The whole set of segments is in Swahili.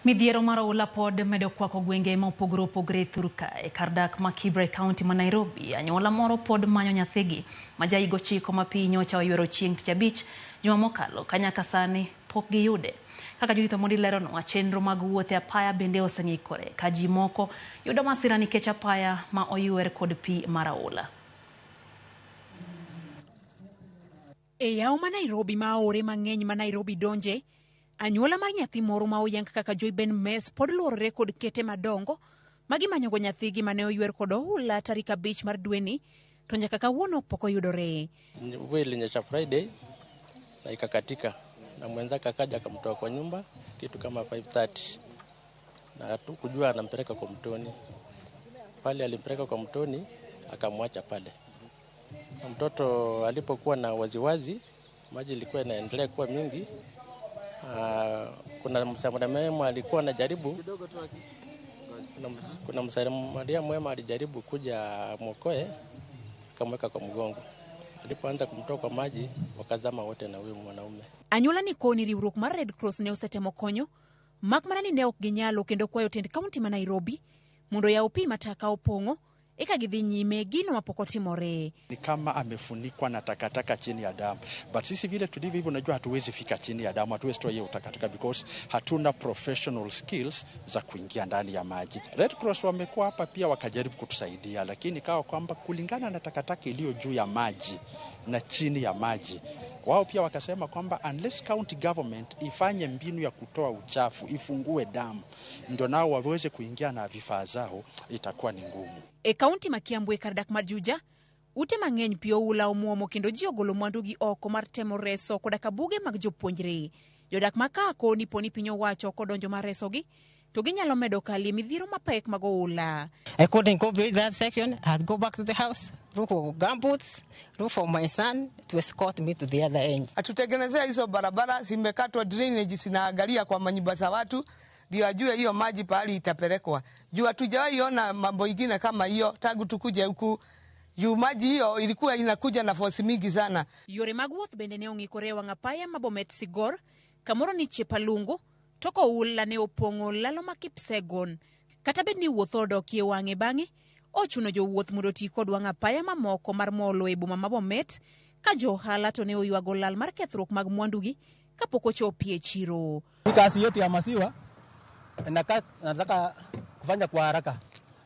Midhiero mar oula pod medo kwako gwenge mopogore opogore thurka e kardak ma Kibre County ma Nairobi. Anyuola moro pod manyo nyathigi ma jaigo chiko ma pi nyocha oywero chieng' tich abich juma mokalo kanyaka sani pok giyude. Kaka Judith Mondi lerono, chenro mag wuoth e apaya bende oseng'ikore ka ji moko yudo masira nikech apaya ma oywer kod pi mar oula. E yawo ma Nairobi ma ore mang'eny ma Nairobi donje, anyuola mar nyathi moro ma oyang kaka Joy Ben Mes pod luorore kod kete madongo magimanyogo nyathigi mane oywer kod oula tarik 5 mar dweni to nyaka kawuono pok oyudore. Ilinyesha Friday na ikakatika na mwenzake akaja akamtoa kwa nyumba kitu kama 5:30 na tukujua anampeleka kwa mtoni. Pale alimpeleka kwa mtoni akamwacha pale. Na mtoto alipokuwa na waziwazi maji ilikuwa inaendelea kuwa mingi. Kuna msamaria mwema alikuwa anajaribu, kuna msamaria mwema alijaribu kuja mwokoe akamweka kwa mgongo. Alipoanza kumtoa kwa maji wakazama wote na huyo mwanaume. Anyuola ni koni riwruok mar Red Cross ne osetemo konyo mak mana ni ne ok ginyalo kendo kwayo tend kaunti ma Nairobi mondo yaw pi mataka opong'o eka gidhi nyime gino mapok otimore. Ni kama amefunikwa na takataka chini ya damu. But sisi vile tulivyo hivyo unajua hatuwezi fika chini ya damu, hatuwezi toa hiyo takataka because hatuna professional skills za kuingia ndani ya maji. Red Cross wamekuwa hapa pia wakajaribu kutusaidia, lakini kawa kwamba kulingana na takataka iliyo juu ya maji na chini ya maji, wao pia wakasema kwamba unless county government ifanye mbinu ya kutoa uchafu, ifungue damu, ndio nao waweze kuingia na vifaa zao, itakuwa ni ngumu. E kaunti ma Kiambu e kardak mar Juja, ute mang'eny pi oula omuomo kendo ji ogolo mwandugi oko mar temo reso koda ka buge mag jopuonjre. Jodak ma kako ni poni piny owacho kodonjo mar resogi, to ginyalo medo kali midhiero mapek mag oula. I couldn't go beyond that section. I had to go back to the house, look for gumboots, look for my son to escort me to the other end. Atutengenezea hizo barabara zimekatwa, drainage zinaangalia kwa manyumba za watu ndio ajue hiyo maji pahali itapelekwa. Juu hatujawahi ona mambo ingine kama hiyo tangu tukuje huku. Juu maji hiyo ilikuwa inakuja na force mingi sana. Yore mag wuoth bende ne ong'ikore wang' apaya ma Bomet Sigor, kamoro ni Chepalungu, toko oula ne opong'o lalo ma Kipsegon. Kata bed ni wuoth odokie wang'e bang'e, ochuno jowuoth mondo ti kod wang' apaya mamoko mar molo e boma ma Bomet, ka jo ohala to ne oywago lal mar kethruok mag mwandugi kapok ochopie chiro. Kazi yetu ya maziwa nataka kufanya kwa haraka.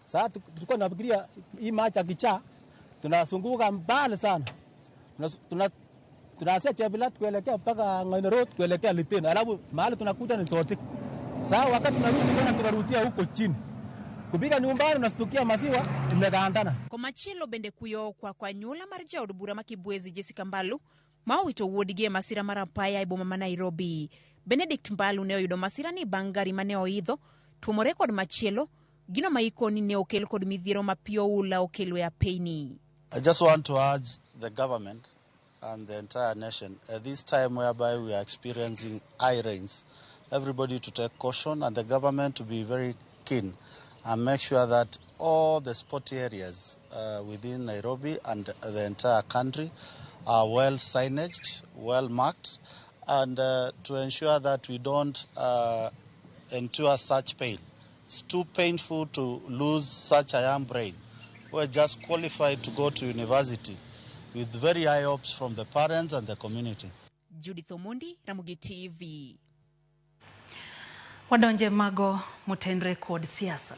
Sasa tulikuwa tunafikiria hii maji ya kichaa tunazunguka mbali sana. Tunaanzia Chebilat kuelekea mpaka Ng'oine Road kuelekea Litini. Alafu mahali tunakuja ni Sotik. Sasa wakati tunarudi tena tunarudia huko chini. Kupiga nyumbani unastukia maziwa imegandana. Komachielo bende kuyo kwa nyula mar jaod bura ma Kibwezi Jessica Mbalu ma owito wuodgi e masira mar apaya e boma ma Nairobi. Benedict Mbalu ne oyudo masira ni bang' gari mane oidho tuomore kod machielo gino ma ikoni ne okel kod midhiero ma pi oula okelo e apeyni. I just want to urge the government and the entire nation at this time whereby we are experiencing high rains, everybody to take caution and the government to be very keen and make sure that all the spot areas within Nairobi and the entire country are well signaged, well marked, and to ensure that we don't endure such pain. It's too painful to lose such a young brain. We're just qualified to go to university with very high hopes from the parents and the community. Judith Mondi, Ramogi TV. Wadonje mago mutendre kod siasa.